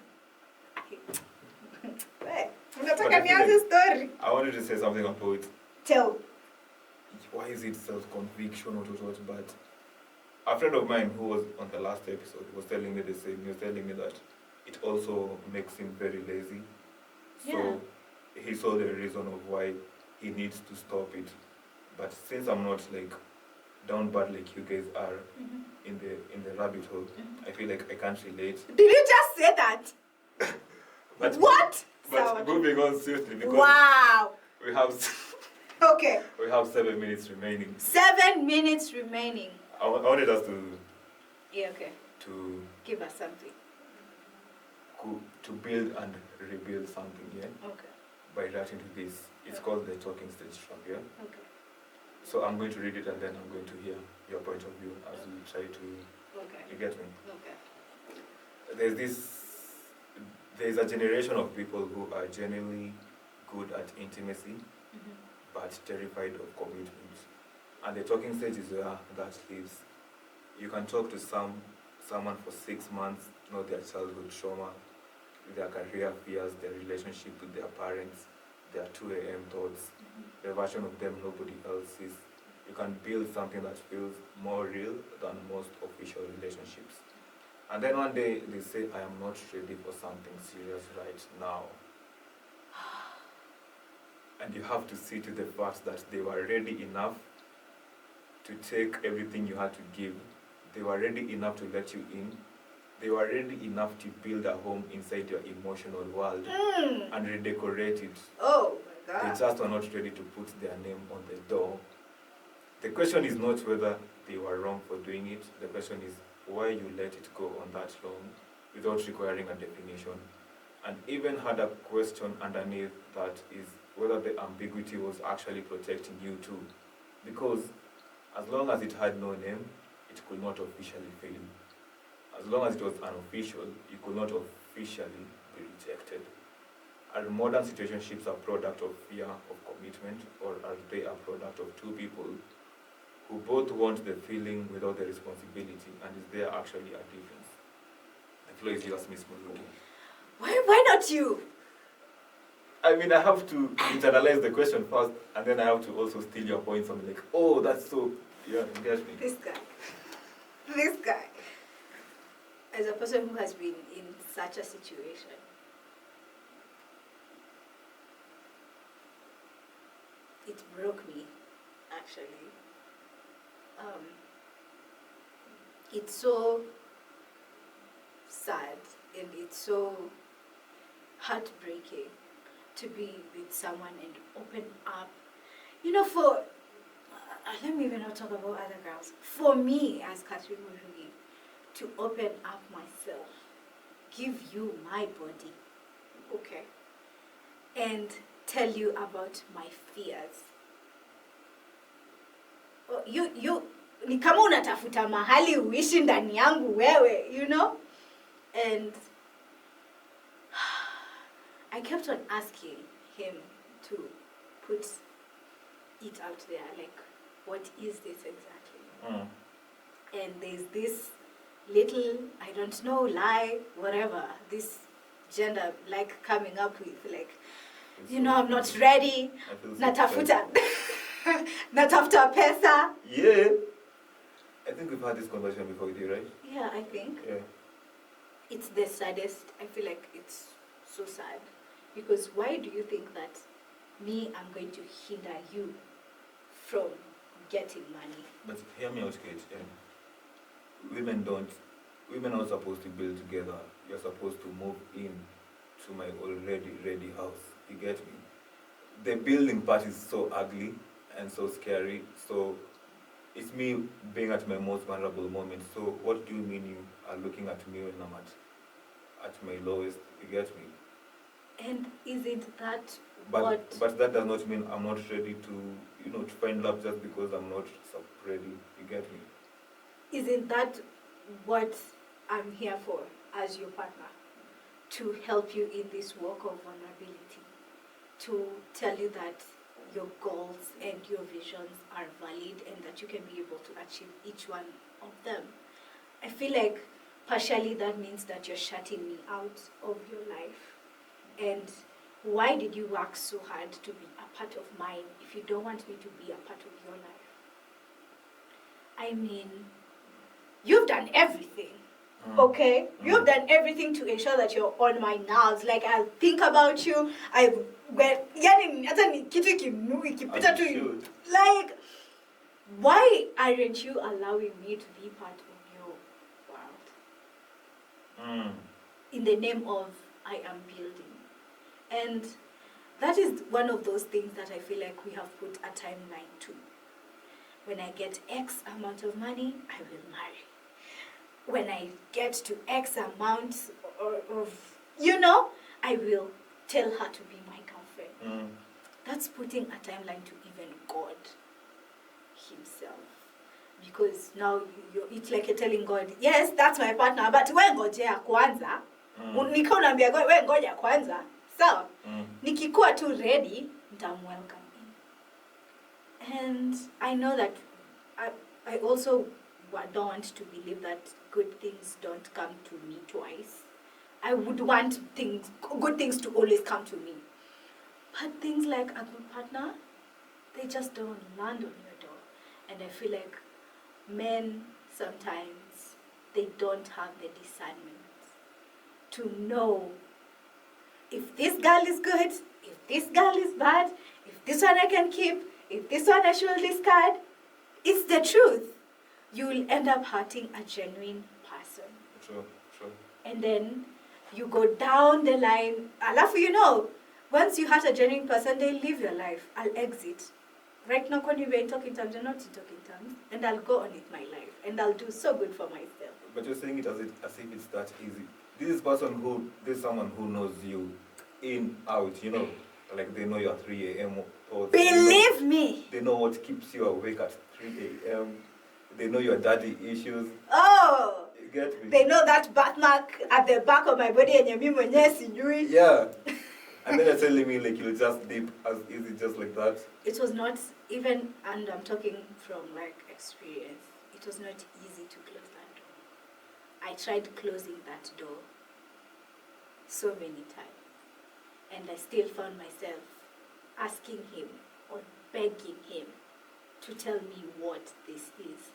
Hey, unataka nianze story? I wanted to say something about it. Tell. Why is it self-conviction or what? But a friend of mine who was on the last episode was telling me the same. He was telling me that it also makes him very lazy. So he saw the reason of why he needs to stop it. But since I'm not like down bad like you guys are in the rabbit hole, I feel like I can't relate. Did you just say that? But what? But moving on seriously, because wow. we have okay. We have 7 minutes remaining. 7 minutes remaining. I wanted us to to give us something. To build and rebuild something, Okay. By writing to this. It's called the talking stage trap, Okay. So I'm going to read it and then I'm going to hear your point of view as we try to. Okay. You get me? Okay. There's a generation of people who are genuinely good at intimacy, but terrified of commitment. And the talking stage is where that lives. You can talk to someone for 6 months, know their childhood trauma, their career fears, their relationship with their parents, their 2 a.m. thoughts, the version of them nobody else sees. You can build something that feels more real than most official relationships. And then one day they say, I am not ready for something serious right now. And you have to see to the fact that they were ready enough to take everything you had to give. They were ready enough to let you in. They were ready enough to build a home inside your emotional world and redecorate it. Oh my God. They just were not ready to put their name on the door. The question is not whether they were wrong for doing it. The question is why you let it go on that long without requiring a definition. And even had a question underneath that is whether the ambiguity was actually protecting you too. Because as long as it had no name, it could not officially fail. As long as it was unofficial, you could not officially be rejected. Are modern situationships a product of fear of commitment, or are they a product of two people who both want the feeling without the responsibility, and is there actually a difference? The floor is yours, Miss Murugi. Why not you? I mean, I have to internalize the question first, and then I have to also steal your points. I'm like, oh, that's so, engage me. This guy. As a person who has been in such a situation, it broke me, actually. It's so sad and it's so heartbreaking to be with someone and open up. Let me even not talk about other girls. For me, as Catherine Murugi, to open up myself, give you my body, okay, and tell you about my fears. Ni kama unatafuta mahali uishi ndani yangu wewe, and I kept on asking him to put it out there, like, what is this exactly? And there's this little, I don't know, lie, whatever, this gender like coming up with, like, I'm not ready, natafuta pesa. Yeah. I think we've had this conversation before with you, right? Yeah, I think. Yeah. It's the saddest. I feel like it's so sad. Because why do you think that I'm going to hinder you from getting money? But hear me out, Kate. Women are supposed to build together. You're supposed to move in to my already ready house. You get me? The building part is so ugly and so scary. So it's me being at my most vulnerable moment. So what do you mean you are looking at me when I'm at my lowest? You get me? And isn't that But what? but that does not mean I'm not ready to to find love just because I'm not ready. You get me? Isn't that what I'm here for as your partner? To help you in this walk of vulnerability, to tell you that your goals and your visions are valid and that you can be able to achieve each one of them. I feel like partially that means that you're shutting me out of your life. And why did you work so hard to be a part of mine if you don't want me to be a part of your life? I mean, you've done everything. Okay, you've done everything to ensure that you're on my nerves. Like I think about you. Yani hata ni kitu ikipita tu. Like, why aren't you allowing me to be part of your world? In the name of I am building, and that is one of those things that I feel like we have put a timeline to. When I get X amount of money, I will marry. When I get to X amount of, I will tell her to be my girlfriend. That's putting a timeline to even God himself. Because now it's like you're telling God, yes, that's my partner, but we ngojea kwanza. Nika unaambia God, we ngoja kwanza. So, nikikuwa tu ready, nitamwelcome in. And I know that I also don't want to believe that good things don't come to me twice. I would want good things to always come to me. But things like a good partner, they just don't land on your door. And I feel like men sometimes, they don't have the discernment to know if this girl is good, if this girl is bad, if this one I can keep, if this one I should discard. It's the truth. You will end up hurting a genuine person. True. And then you go down the line. Alafu, once you hurt a genuine person, they leave your life. I'll exit. Right now, when we're in talking terms, you're not in talking terms. And I'll go on with my life. And I'll do so good for myself. But you're saying it as if it's that easy. This is someone who knows you in, out, like they know you're 3 a.m. or Believe me. They know what keeps you awake at 3 a.m. They know your daddy issues. Oh! You get me? They know that birthmark at the back of my body and you're mwenyewe. Yeah. And then you're telling me like you'll just dip as easy just like that. It was not even, and I'm talking from like experience, it was not easy to close that door. I tried closing that door so many times. And I still found myself asking him or begging him to tell me what this is.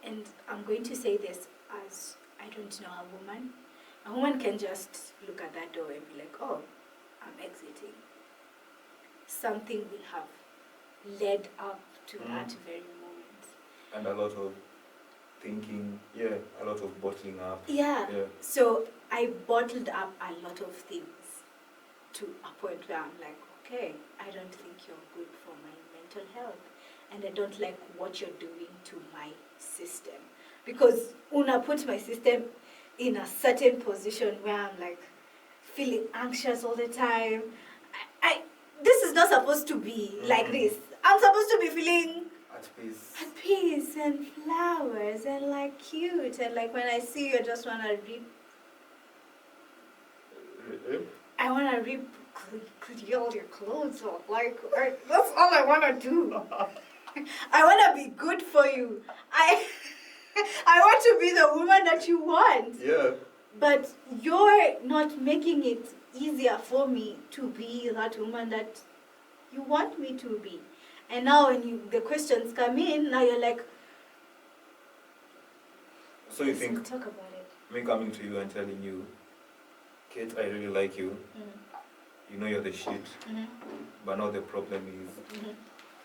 And I'm going to say this as I don't know a woman. A woman can just look at that door and be like, oh, I'm exiting. Something will have led up to that very moment. And a lot of thinking, a lot of bottling up. Yeah. So I bottled up a lot of things to a point where I'm like, okay, I don't think you're good for my mental health. And I don't like what you're doing to my system. Because Una put my system in a certain position where I'm like feeling anxious all the time. This is not supposed to be like this. I'm supposed to be feeling at peace and flowers and like cute. And like when I see you, I just want to rip. I want to rip all your clothes off. Like, that's all I want to do. I want to be good for you. I want to be the woman that you want. Yeah. But you're not making it easier for me to be that woman that you want me to be. And now when the questions come in, now you're like, so you think talk about it. Me coming to you and telling you, Kate, I really like you. You know you're the shit. But now the problem is,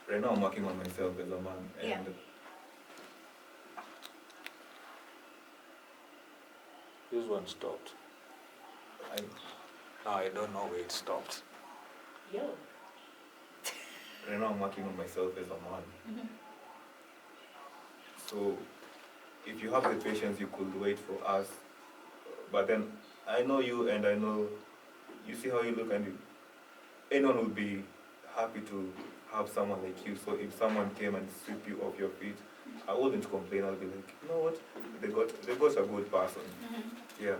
right now I'm working on myself as a man. And this one stopped. I don't know where it stopped. Yo. Right now I'm working on myself as a man. So if you have the patience, you could wait for us. But then I know you and I know you see how you look, and anyone would be happy to have someone like you. So if someone came and sweep you off your feet, I wouldn't complain. I'll be like, you know what, they got a good person. Yeah.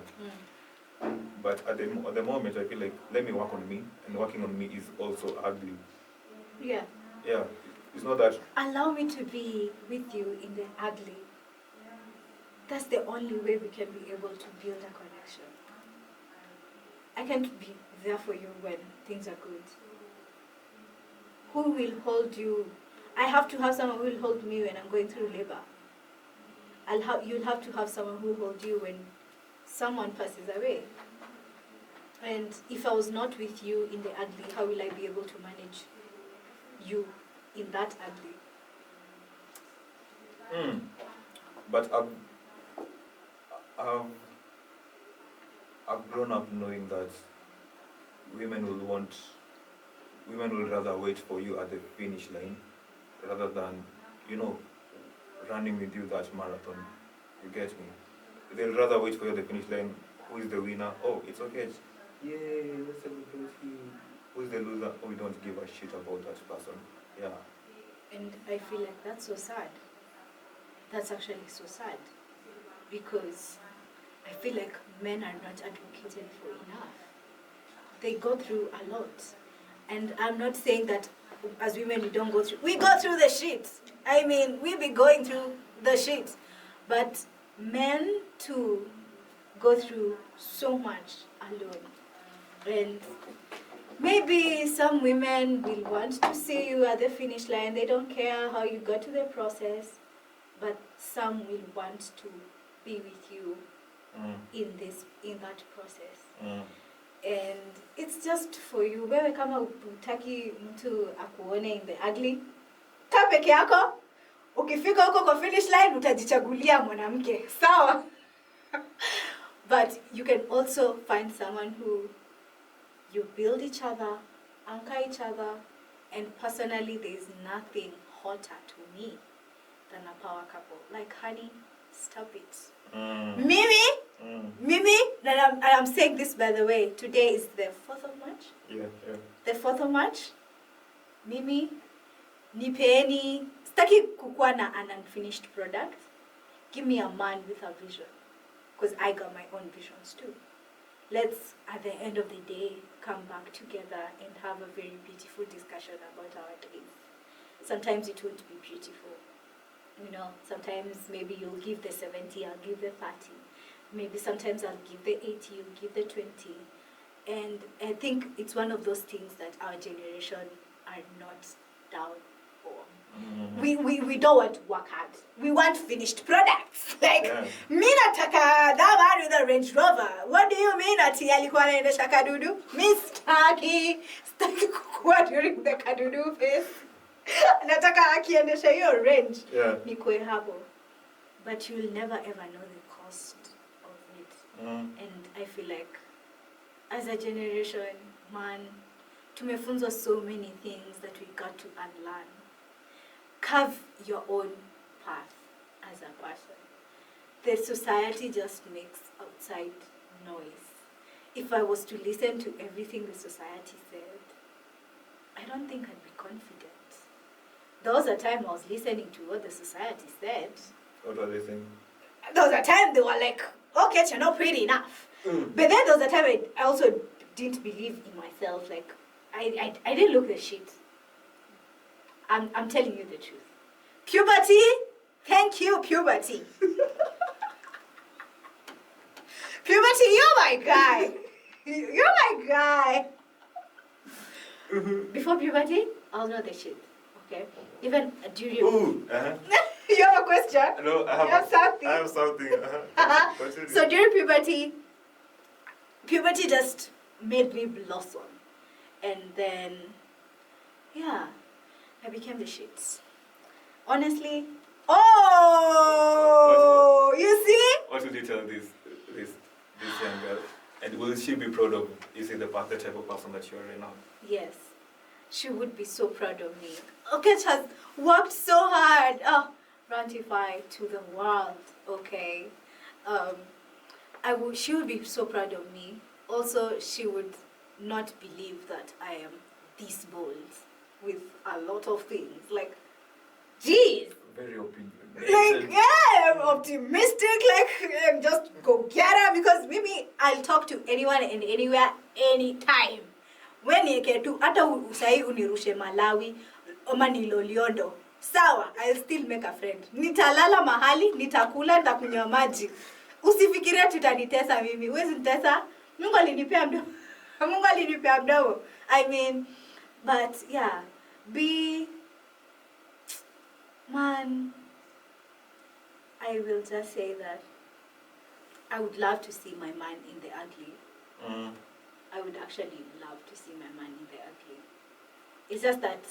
But at the moment, I feel like, let me work on me, and working on me is also ugly. Yeah. Yeah, it's not that. Allow me to be with you in the ugly. That's the only way we can be able to build a connection. I can't be there for you when things are good. Who will hold you? I have to have someone who will hold me when I'm going through labor. You'll have to have someone who will hold you when someone passes away. And if I was not with you in the ugly, how will I be able to manage you in that ugly? But I've grown up knowing that women will rather wait for you at the finish line rather than, running with you that marathon. You get me? They'll rather wait for you at the finish line. Who is the winner? Oh, it's okay. Yay, let's celebrate you. Who is the loser? Oh, we don't give a shit about that person. Yeah. And I feel like that's so sad. That's actually so sad. Because I feel like men are not advocated for enough. They go through a lot. And I'm not saying that as women we don't go through. We go through the shit. I mean, we be going through the shit. But men too go through so much alone. And maybe some women will want to see you at the finish line. They don't care how you got to the process. But some will want to be with you in that process. And it's just for you. Wewe kama utaki mtu akuone in the ugly, kaa peke yako. Ukifika huko kwa finish line utajichagulia mwanamke. Sawa? But you can also find someone who you build each other, anchor each other, and personally there's nothing hotter to me than a power couple. Like, honey, stop it. Mimi, and I'm saying this by the way, today is the 4th of March. Yeah. The 4th of March. Mimi, nipeeni, staki kukuwa na an unfinished product. Give me a man with a vision. Because I got my own visions too. Let's, at the end of the day, come back together and have a very beautiful discussion about our days. Sometimes it won't be beautiful. Sometimes maybe you'll give the 70, I'll give the 30. Maybe sometimes I'll give the 80, you'll give the 20. And I think it's one of those things that our generation are not down for. We don't want to work hard. We want finished products. Like, mi nataka that man with a Range Rover. What do you mean ati alikuwa anaendesha kadudu? Mi staki kukua during the kadudu phase. Nataka akiendesha hiyo range. Nikwe hapo. But you'll never ever know the cost of it. And I feel like as a generation, man, tumefunzwa so many things that we got to unlearn. Carve your own path as a person. The society just makes outside noise. If I was to listen to everything the society said, I don't think I'd be confident. There was a time I was listening to what the society said. What were they saying? There was a time they were like, okay, you're not pretty enough. But then there was a time I also didn't believe in myself. Like, I didn't look the shit. I'm telling you the truth. Puberty, thank you, puberty. Puberty, you're my guy. You're my guy. Before puberty, I was not the shit. Okay? Even during... You have a question? No, I have something. I have something. So during puberty just made me blossom. And then, I became the shits. Honestly. Oh! You see? What would you tell this young girl? And will she be proud of, the type of person that you are right now? Yes. She would be so proud of me. Okay, she has worked so hard. Oh, Rantify to the world. Okay. She would be so proud of me. Also, she would not believe that I am this bold with a lot of things. Like, geez. Very opinionated. Like, yeah, I'm optimistic. Like, I'm just go get her because maybe I'll talk to anyone and anywhere, anytime. When you get to hata usai unirushe Malawi ama niloliondo, sawa, I'll still make a friend. Nitalala mahali, nitakula, nitakunywa maji. Usifikirie tutanitesa mimi. Huwezi nitesa. Mungu alinipea mdomo. Mungu alinipea mdomo. I mean, but yeah, man, I will just say that I would love to see my man in the ugly. I would actually love to see my man in the ugly. It's just that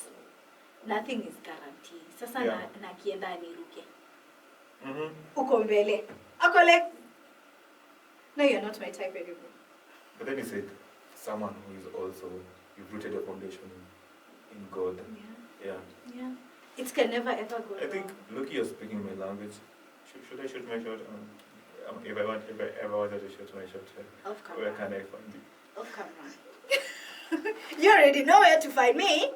nothing is guaranteed. Sasa nakienda aniruke. Uko mbele. Ako like, no, you're not my type anymore. But then you said, someone who is also, you've rooted your foundation in God. Yeah. It can never ever go I think, look, you're speaking my language. Should I shoot my shot? If I ever wanted to shoot my shot, where can I find you? Off camera. You already know where to find me.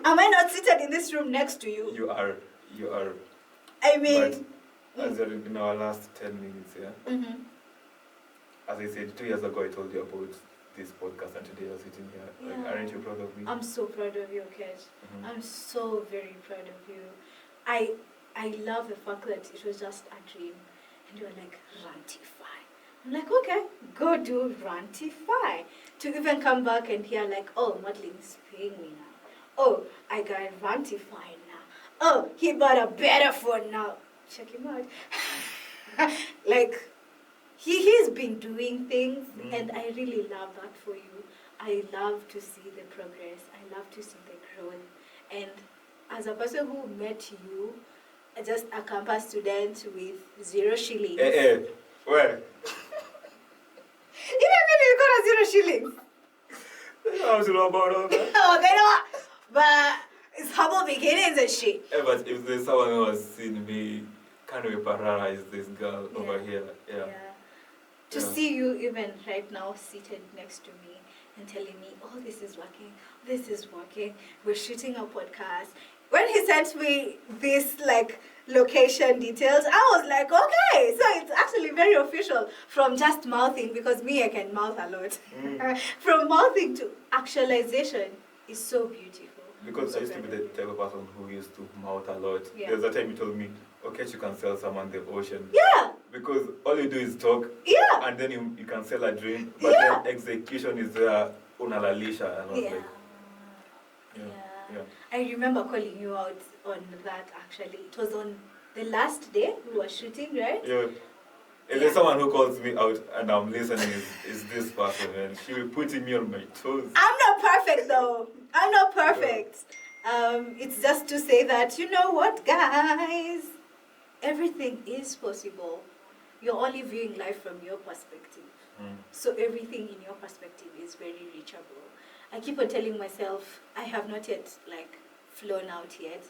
Am I not seated in this room next to you? You are. I mean... But as in our last 10 minutes, as I said, 2 years ago I told you about this podcast and today you're sitting here. Like, aren't you proud of me? I'm so proud of you, Kesh. I'm so very proud of you. I love the fact that it was just a dream. And you're like, rantify. I'm like, okay, go do rantify. To even come back and hear like, oh, Madeline's paying me now. Oh, I got rantify now. Oh, he bought a better phone now. Check him out. Like, he's been doing things and I really love that for you. I love to see the progress. I love to see the growth. And as a person who met you, just a campus student with 0 shillings. Where? Even maybe you got a 0 shillings. I was know about all that. Oh, they don't. But it's humble beginnings and shit. Yeah, but if there's someone who has seen me, kind of paralyze this girl over here. Yeah. To see you even right now seated next to me and telling me, oh, this is working. We're shooting a podcast. When he sent me this like location details, I was like, okay, so it's actually very official from just mouthing, because me, I can mouth a lot. From mouthing to actualization is so beautiful. Because I used to be the type of person who used to mouth a lot. Yeah. There's a time you told me, okay, you can sell someone the ocean. Yeah. Because all you do is talk. Yeah. And then you can sell a dream. But then execution is there, unalalisha. And I was like, yeah. I remember calling you out on that actually. It was on the last day we were shooting, right? Yeah. If there's someone who calls me out and I'm listening, is this person, and she will putting me on my toes. I'm not perfect though. I'm not perfect. It's just to say that, you know what, guys? Everything is possible. You're only viewing life from your perspective. So everything in your perspective is very reachable. I keep on telling myself, I have not yet flown out yet.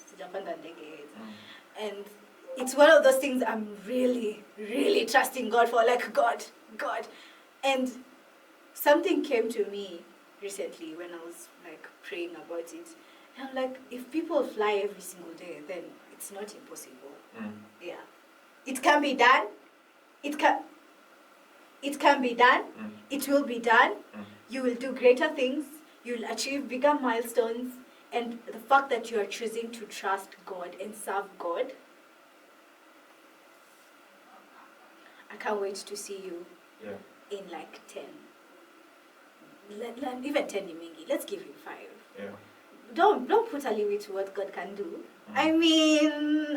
And it's one of those things I'm really, really trusting God for. Like, God. And something came to me recently when I was praying about it. And I'm like, if people fly every single day, then it's not impossible. Yeah. It can be done. It can be done. It will be done. You will do greater things. You'll achieve bigger milestones. And the fact that you are choosing to trust God and serve God, I can't wait to see you in 10. Even 10 Nimingi. Let's give him 5. Yeah. Don't put a limit to what God can do. I mean,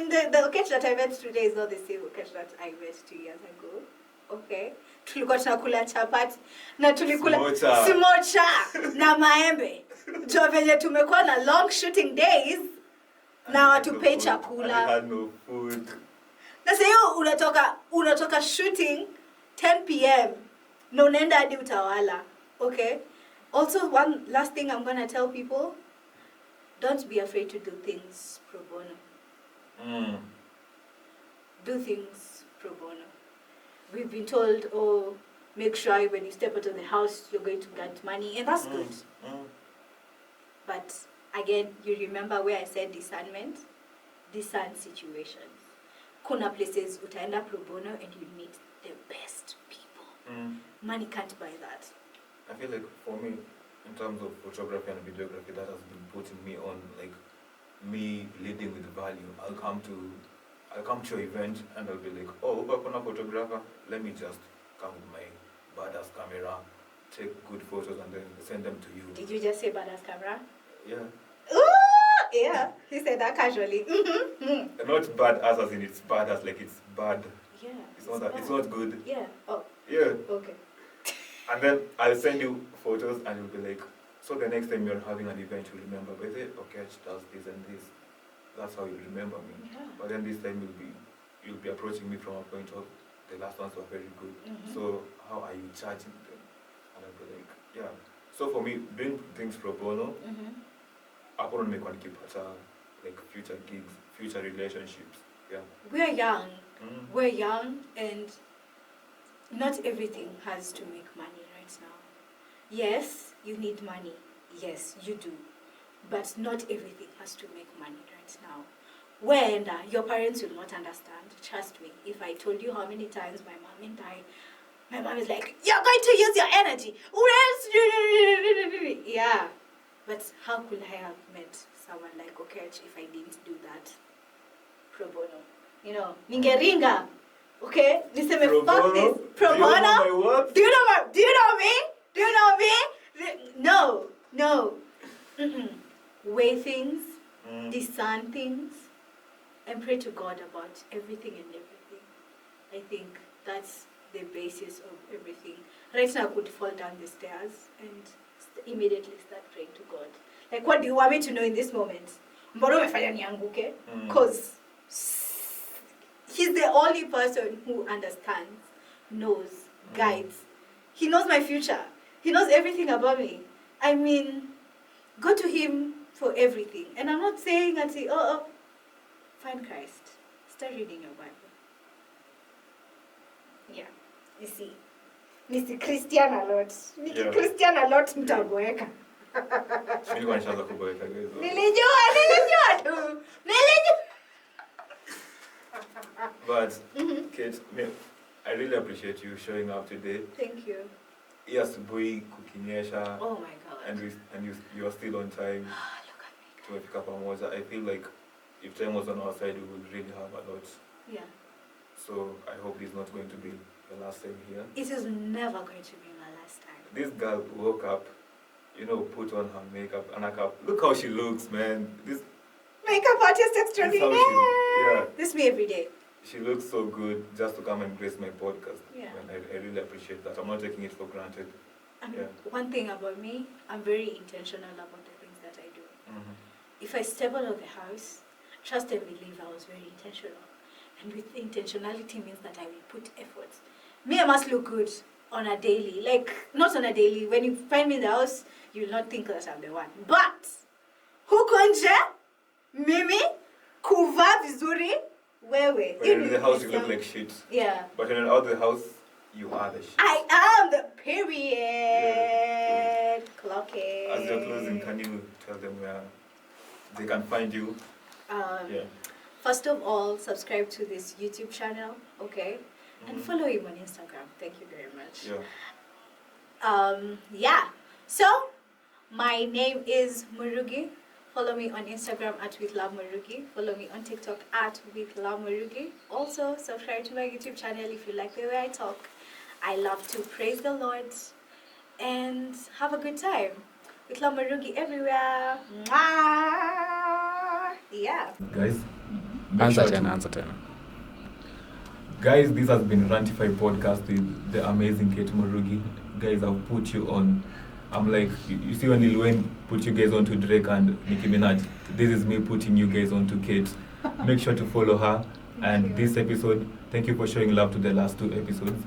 the Okech that I met today is not the same Okech that I met 2 years ago. Okay? Tulikuwa tunakula chapati na tulikula simocha na maembe. Jo venye tumekuwa na long shooting days na watupei chakula. I had no food. Na sasa unatoka shooting 10 p.m. na unaenda hadi Utawala. Okay? Also, one last thing I'm going to tell people, don't be afraid to do things pro bono. Do things pro bono. We've been told, make sure when you step out of the house, you're going to get money, and that's good. But again, you remember where I said discernment? Discern situations. Kuna places utaenda pro bono and you meet the best people. Money can't buy that. I feel like for me, in terms of photography and videography, that has been putting me on, like, me leading with value. I'll come to your event and I'll be like, oh, Ubakona photographer, let me just come with my badass camera, take good photos and then send them to you. Did you just say badass camera? Yeah. Ooh, yeah, he said that casually. Not badass as in it's badass, like it's bad. Yeah. It's not that. It's not good. Yeah. Oh. Yeah. Okay. And then I'll send you photos and you'll be like, so the next time you're having an event, you'll remember, but okay, she does this and this. That's how you remember me. Yeah. But then this time you'll be approaching me from a point of, the last ones were very good. So how are you charging them? And I'll be like, yeah. So for me, doing things pro bono, I want to make one keep like future gigs, future relationships. Yeah. We're young. We're young, and not everything has to make money right now. Yes, you need money. Yes, you do. But not everything has to make money right now. When your parents will not understand, trust me. If I told you how many times my mom and my mom is like, you're going to use your energy. Yeah. But how could I have met someone like Okech if I didn't do that? Pro bono. You know, ningeringa. Okay? Niseme Pro fuck bono? this. Pro Do you know bono? my what? Do you know me? Do you know me? No. Weigh things, discern things, and pray to God about everything and everything. I think that's the basis of everything. Right now I could fall down the stairs and immediately start praying to God. Like, what do you want me to know in this moment? Mbona umefanya nianguke? Because he's the only person who understands, knows, guides. He knows my future. He knows everything about me. I mean, go to him for everything. And I'm not saying find Christ. Start reading your Bible. Yeah, you see. Nisi Christian a lot. Yeah. Christian a lot mtaboeka. Nilikuwa nishaanza kuboeka guys. Nilijua tu. But Kate, I really appreciate you showing up today. Thank you. Yes, boy, kukinyesha. Oh my God. And you are still on time. Look at me. Tumefika pamoja. I feel like if time was on our side, we would really have a lot. Yeah. So I hope this is not going to be the last time here. It is never going to be my last time. This girl woke up, put on her makeup and look how she looks, man. This Makeup artist extraordinaire. yeah. This is me every day. She looks so good just to come and grace my podcast. Yeah. And I really appreciate that. I'm not taking it for granted. And Yeah. one thing about me, I'm very intentional about the things that I do. If I step out of the house, trust and believe I was very intentional. And with intentionality means that I will put effort. Me, I must look good on a daily. Like, not on a daily. When you find me in the house, you will not think that I'm the one. But, huko nje, mimi, kuva vizuri, wewe. When you're in the house, you look like shit. Yeah. But when you're out of the house, you are the shit. I am the period. Yeah. Clock it. As you're closing, can you tell them where they can find you? Yeah. First of all, subscribe to this YouTube channel, okay? And follow him on Instagram. Thank you very much. Yeah. So, my name is Murugi. Follow me on Instagram at @WithLoveMurugi. Follow me on TikTok at @WithLoveMurugi. Also, subscribe to my YouTube channel if you like the way I talk. I love to praise the Lord and have a good time. With Love Murugi everywhere. Mwah! Yeah. Guys, Answer tena. Guys, this has been Rantify Podcast with the amazing Kate Murugi. Guys, I've put you on. I'm like, you see when Lil Wayne put you guys onto Drake and Nicki Minaj, this is me putting you guys onto Kate. Make sure to follow her. And this episode, thank you for showing love to the last 2 episodes.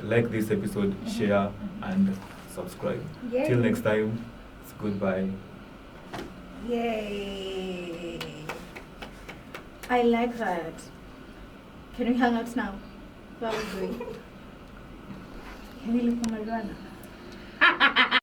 Like this episode, share, and subscribe. Yay. Till next time, it's goodbye. Yay. I like that. Can we hang out now? What are we doing? Nilikuwa marijuana.